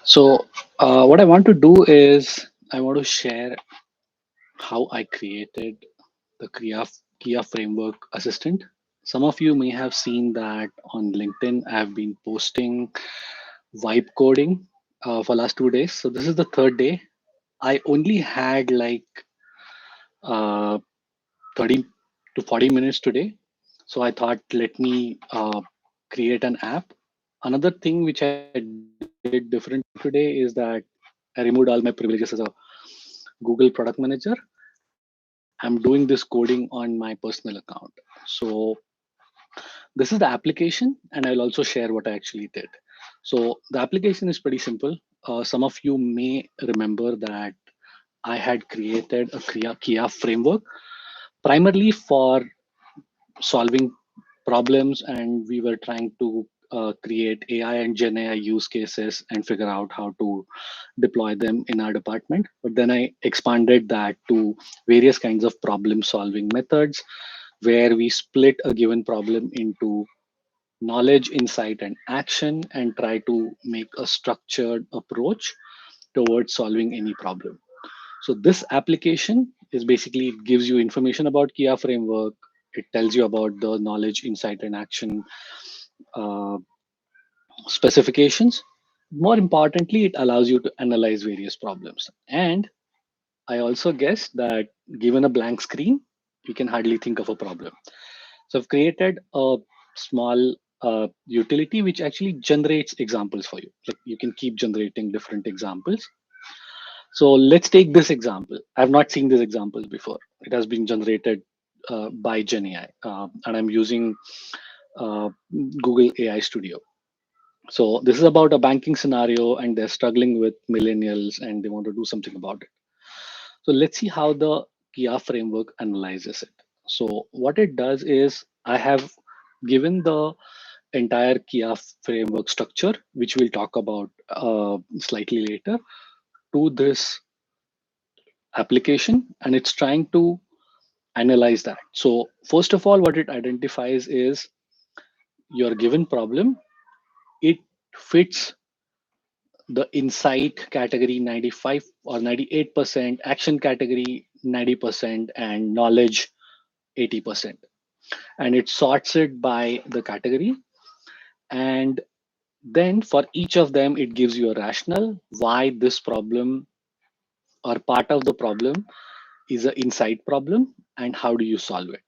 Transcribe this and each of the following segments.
So, what I want to do is I want to share how I created the Kia Framework Assistant. Some of you may have seen that on LinkedIn. I have been posting vibe coding for last 2 days. So this is the third day. I only had like uh, 30 to 40 minutes today. So I thought, let me create an app. Another thing which I did different today is that I removed all my privileges as a Google product manager. I'm doing this coding on my personal account. So this is the application, and I'll also share what I actually did. So the application is pretty simple. Some of you may remember that I had created a Kia framework primarily for solving problems, and we were trying to create AI and Gen AI use cases and figure out how to deploy them in our department. But then I expanded that to various kinds of problem solving methods where we split a given problem into knowledge, insight, and action and try to make a structured approach towards solving any problem. So this application is basically, it gives you information about Kia framework. It tells you about the knowledge, insight, and action uh, specifications. More importantly, it allows you to analyze various problems. And I also guess that given a blank screen, you can hardly think of a problem. So I've created a small utility which actually generates examples for you. Like you can keep generating different examples. So let's take this example. I've not seen this example before. It has been generated by GenAI, and I'm using uh, Google AI Studio. So this is about a banking scenario, and they're struggling with millennials, and they want to do something about it. So let's see how the Kia framework analyzes it. So what it does is I have given the entire Kia framework structure, which we'll talk about slightly later, to this application, and it's trying to analyze that. So first of all, what it identifies is your given problem. It fits the insight category 95 or 98%, action category 90%, and knowledge 80%. And it sorts it by the category. And then for each of them, it gives you a rationale why this problem or part of the problem is an insight problem, and how do you solve it.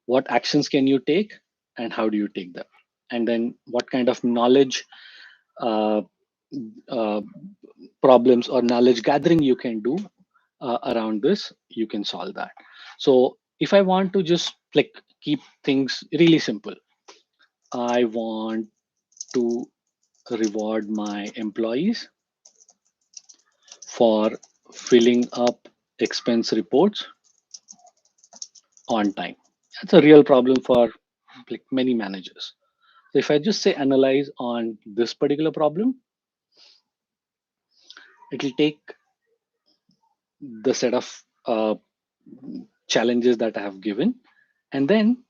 What actions can you take, and how do you take them, and then what kind of knowledge uh, uh, problems or knowledge gathering you can do around this, you can solve that. So if I want to just like keep things really simple, I want to reward my employees for filling up expense reports on time. That's a real problem for like many managers. So if I just say analyze on this particular problem, it will take the set of challenges that I have given. And then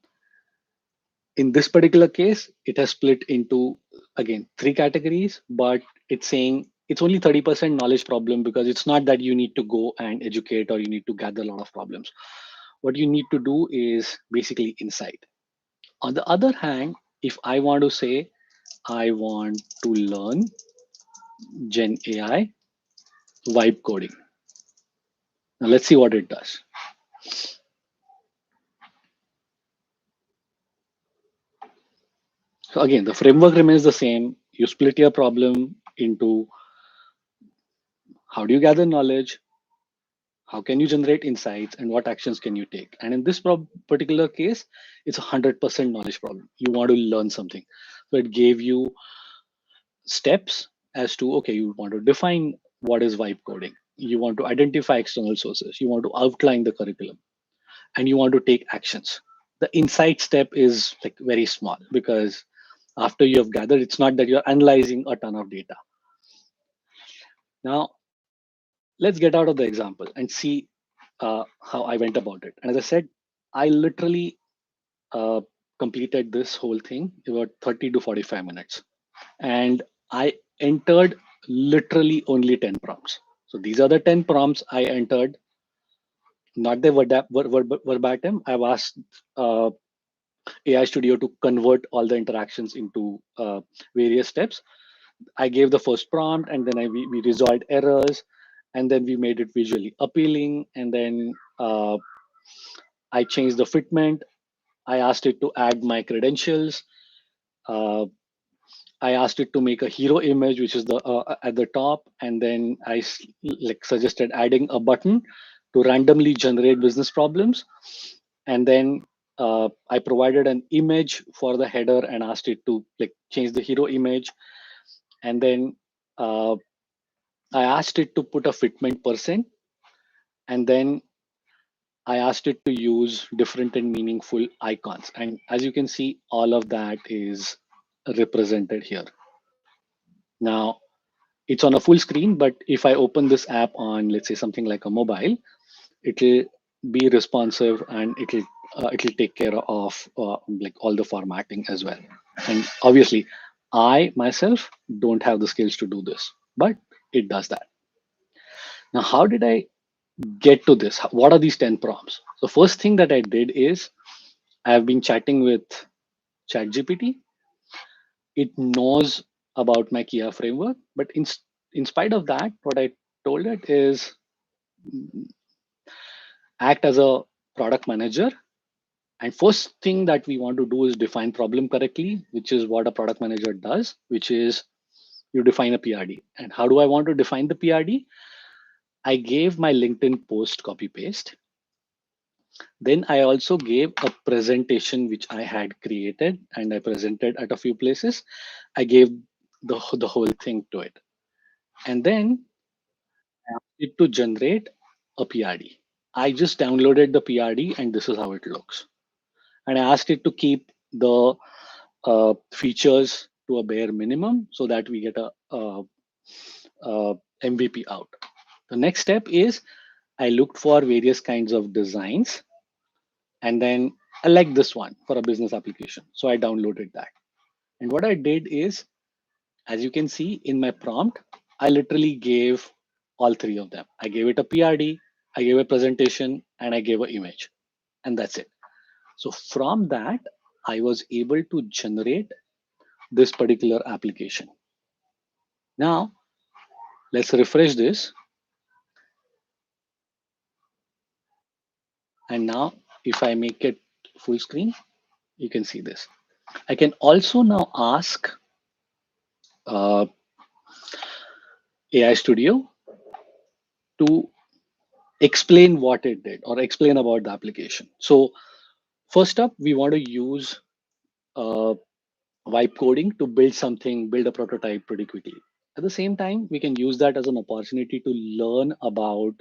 in this particular case, it has split into, again, three categories, but it's saying it's only 30% knowledge problem, because it's not that you need to go and educate or you need to gather a lot of problems. What you need to do is basically insight. On the other hand, if I want to say I want to learn Gen AI vibe coding, now let's see what it does. So again, the framework remains the same. You split your problem into how do you gather knowledge, how can you generate insights, and what actions can you take. And in this particular case, it's 100% knowledge problem. You want to learn something. So it gave you steps as to, okay, you want to define what is vibe coding. You want to identify external sources. You want to outline the curriculum, and you want to take actions. The insight step is like very small, because after you have gathered, it's not that you're analyzing a ton of data. Now, let's get out of the example and see how I went about it. And as I said, I literally uh, completed this whole thing about 30 to 45 minutes. And I entered literally only 10 prompts. So these are the 10 prompts I entered, not the verbatim. I've asked AI Studio to convert all the interactions into various steps. I gave the first prompt, and then we resolved errors, and then we made it visually appealing, and then I changed the fitment. I asked it to add my credentials. Uh, I asked it to make a hero image, which is the at the top, and then like suggested adding a button to randomly generate business problems, and then I provided an image for the header and asked it to like change the hero image, and then uh, I asked it to put a fitment percent, and then I asked it to use different and meaningful icons, and as you can see, all of that is represented here. Now it's on a full screen, but if I open this app on, let's say, something like a mobile, it'll be responsive and it'll take care of like all the formatting as well. And obviously, I myself don't have the skills to do this, but it does that. Now, how did I get to this? What are these 10 prompts? The first thing that I did is I've been chatting with ChatGPT. It knows about my Kia framework, but in spite of that, what I told it is act as a product manager. And first thing that we want to do is define problem correctly, which is what a product manager does, which is you define a PRD. And how do I want to define the PRD? I gave my LinkedIn post copy paste. Then I also gave a presentation which I had created and I presented at a few places. I gave the whole thing to it. And then I asked it to generate a PRD. I just downloaded the PRD and this is how it looks. And I asked it to keep the features to a bare minimum so that we get a MVP out. The next step is I looked for various kinds of designs, and then I like this one for a business application. So I downloaded that. And what I did is, as you can see in my prompt, I literally gave all three of them. I gave it a PRD, I gave a presentation, and I gave an image. And that's it. So from that, I was able to generate this particular application. Now, let's refresh this. And now if I make it full screen, you can see this. I can also now ask uh, AI Studio to explain what it did or explain about the application. So first up, we want to use uh, vibe coding to build something, build a prototype pretty quickly. At the same time, we can use that as an opportunity to learn about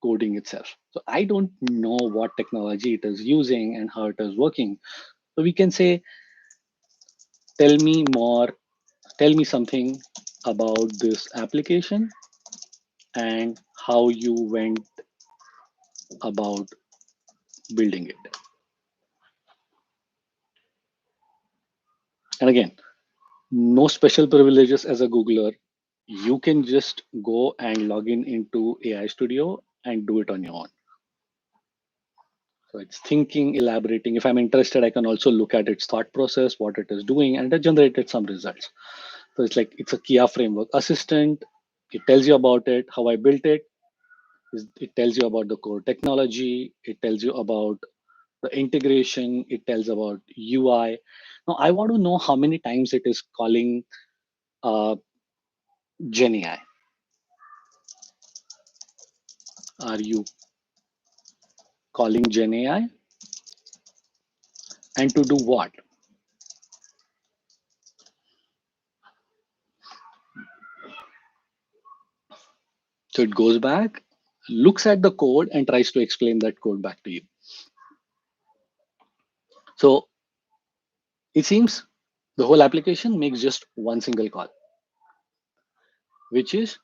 coding itself. So I don't know what technology it is using and how it is working. So we can say, tell me more, tell me something about this application and how you went about building it. And again, no special privileges as a Googler. You can just go and log in into AI Studio and do it on your own. So it's thinking, elaborating. If I'm interested, I can also look at its thought process, what it is doing, and it generated some results. So it's like it's a Kia framework assistant. It tells you about it, how I built it. It tells you about the core technology. It tells you about the integration. It tells about UI. Now I want to know how many times it is calling uh, GenAI. Are you calling GenAI? And to do what? So it goes back, looks at the code and tries to explain that code back to you. So it seems the whole application makes just one single call, which is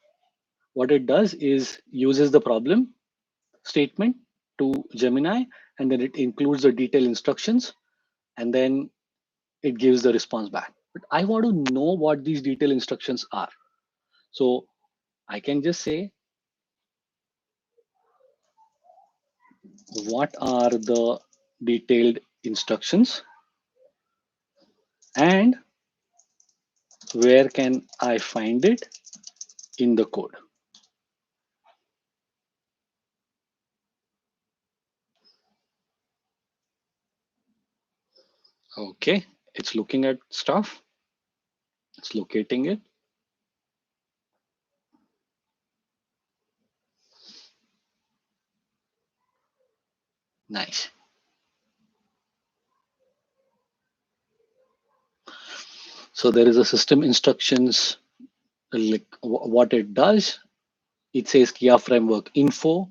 what it does is uses the problem statement to Gemini, and then it includes the detailed instructions, and then it gives the response back. But I want to know what these detailed instructions are. So I can just say, what are the detailed instructions and where can I find it in the code? Okay, it's looking at stuff, it's locating it. Nice. So there is a system instructions, like what it does. It says Kia framework info.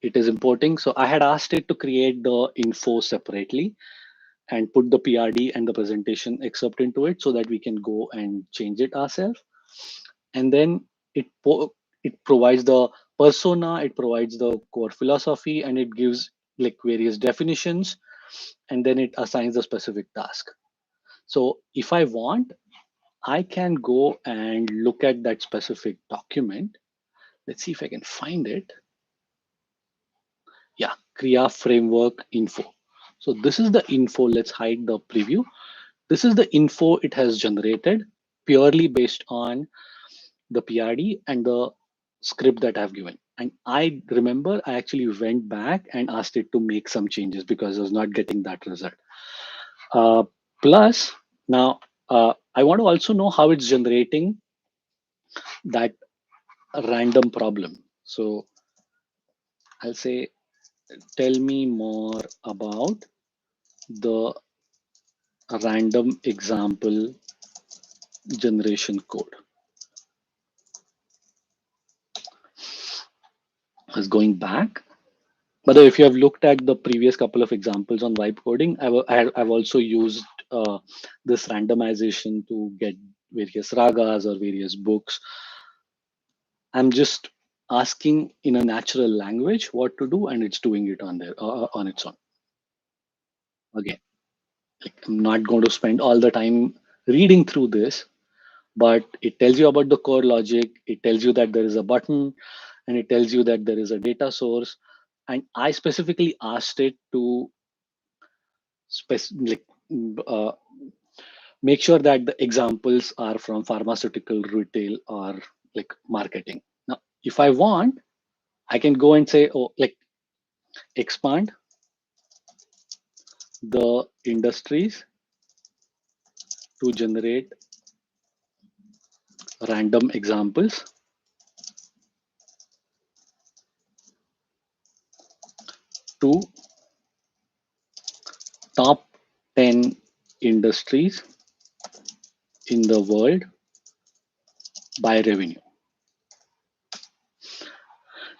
It is importing. So I had asked it to create the info separately and put the PRD and the presentation excerpt into it so that we can go and change it ourselves. And then it provides the persona, it provides the core philosophy, and it gives like various definitions, and then it assigns a specific task. So if I want, I can go and look at that specific document. Let's see if I can find it. Yeah, Kriya framework info. So this is the info. Let's hide the preview. This is the info it has generated purely based on the PRD and the script that I've given. And I remember I actually went back and asked it to make some changes because I was not getting that result. Uh, Plus, now I want to also know how it's generating that random problem. So I'll say, tell me more about the random example generation code. I was going back. But if you have looked at the previous couple of examples on vibe coding, I've also used this randomization to get various ragas or various books. I'm just asking in a natural language what to do, and it's doing it on there on its own. Again, like, I'm not going to spend all the time reading through this, but it tells you about the core logic. It tells you that there is a button, and it tells you that there is a data source. And I specifically asked it to like, uh, make sure that the examples are from pharmaceutical, retail, or like marketing. Now, if I want, I can go and say, oh, like expand the industries to generate random examples to top 10 industries in the world by revenue.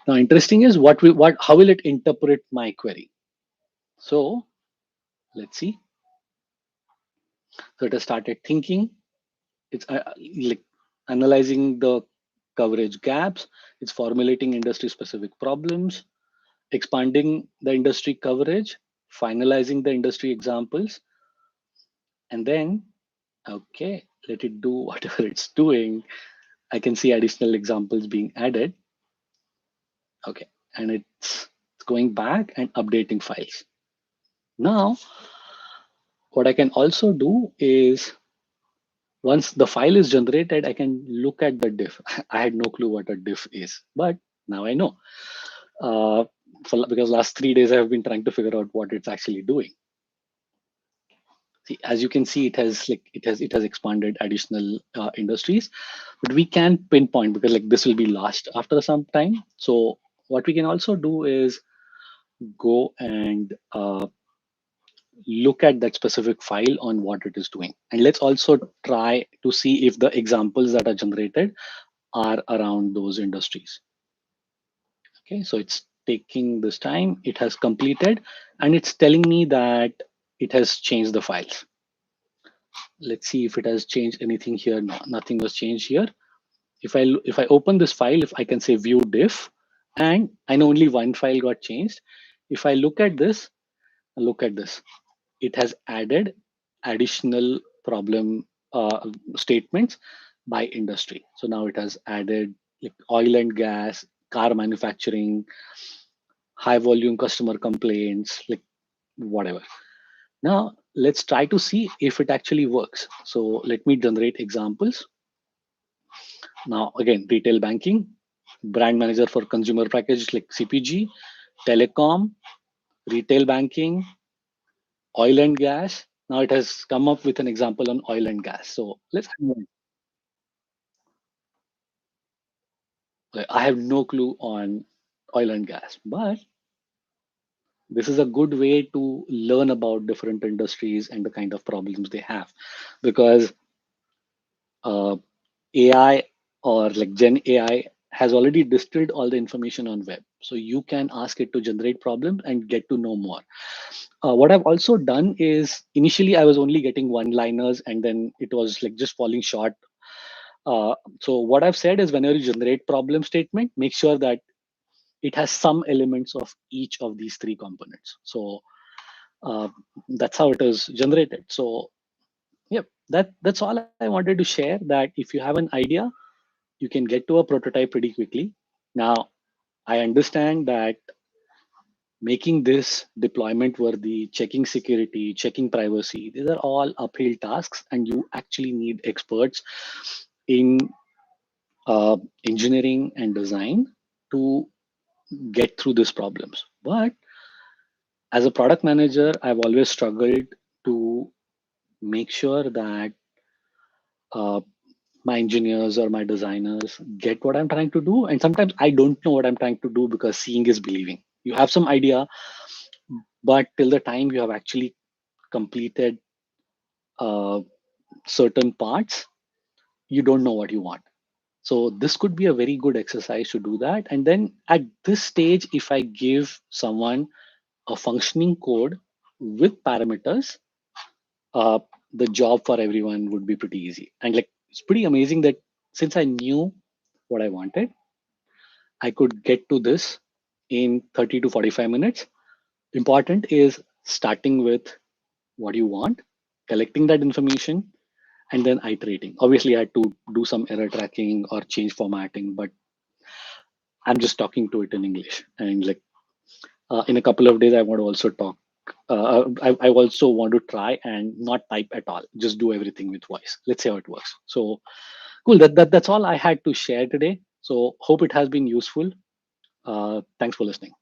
Now, interesting is how will it interpret my query? So let's see. So it has started thinking. It's like analyzing the coverage gaps. It's formulating industry specific problems, expanding the industry coverage, finalizing the industry examples, and then, okay, let it do whatever it's doing. I can see additional examples being added. Okay, and it's going back and updating files. Now, what I can also do is, once the file is generated, I can look at the diff. I had no clue what a diff is, but now I know. Because last 3 days I have been trying to figure out what it's actually doing. See, as you can see, it has expanded additional industries, but we can pinpoint because like this will be lost after some time. So what we can also do is go and look at that specific file on what it is doing, and let's also try to see if the examples that are generated are around those industries. Okay, so it's taking this time. It has completed, and it's telling me that it has changed the files. Let's see if it has changed anything here. No, nothing was changed here. If I open this file, if I can say view diff, and I know only one file got changed. If I look at this, it has added additional problem statements by industry. So now it has added like oil and gas, car manufacturing, high volume customer complaints, like whatever. Now let's try to see if it actually works. So let me generate examples. Now again, retail banking, brand manager for consumer package like CPG, telecom, retail banking, oil and gas. Now it has come up with an example on oil and gas. So I have no clue on oil and gas, but this is a good way to learn about different industries and the kind of problems they have, because uh, AI or like Gen AI has already distilled all the information on web. So you can ask it to generate problems and get to know more. What I've also done is initially I was only getting one-liners and then it was like just falling short. So what I've said is whenever you generate problem statement, make sure that it has some elements of each of these three components. So uh, that's how it is generated. So yeah, that's all I wanted to share. That if you have an idea, you can get to a prototype pretty quickly. Now I understand that making this deployment worthy, checking security, checking privacy, these are all uphill tasks, and you actually need experts in engineering and design to get through these problems. But as a product manager, I've always struggled to make sure that uh, my engineers or my designers get what I'm trying to do. And sometimes I don't know what I'm trying to do because seeing is believing. You have some idea, but till the time you have actually completed uh, certain parts, you don't know what you want. So this could be a very good exercise to do that. And then at this stage, if I give someone a functioning code with parameters, uh, the job for everyone would be pretty easy. And like it's pretty amazing that since I knew what I wanted, I could get to this in 30 to 45 minutes. Important is starting with what you want, collecting that information, and then iterating. Obviously, I had to do some error tracking or change formatting, but I'm just talking to it in English. And like in a couple of days, I want to also talk. I also want to try and not type at all. Just do everything with voice. Let's see how it works. So cool. That's all I had to share today. So hope it has been useful. Thanks for listening.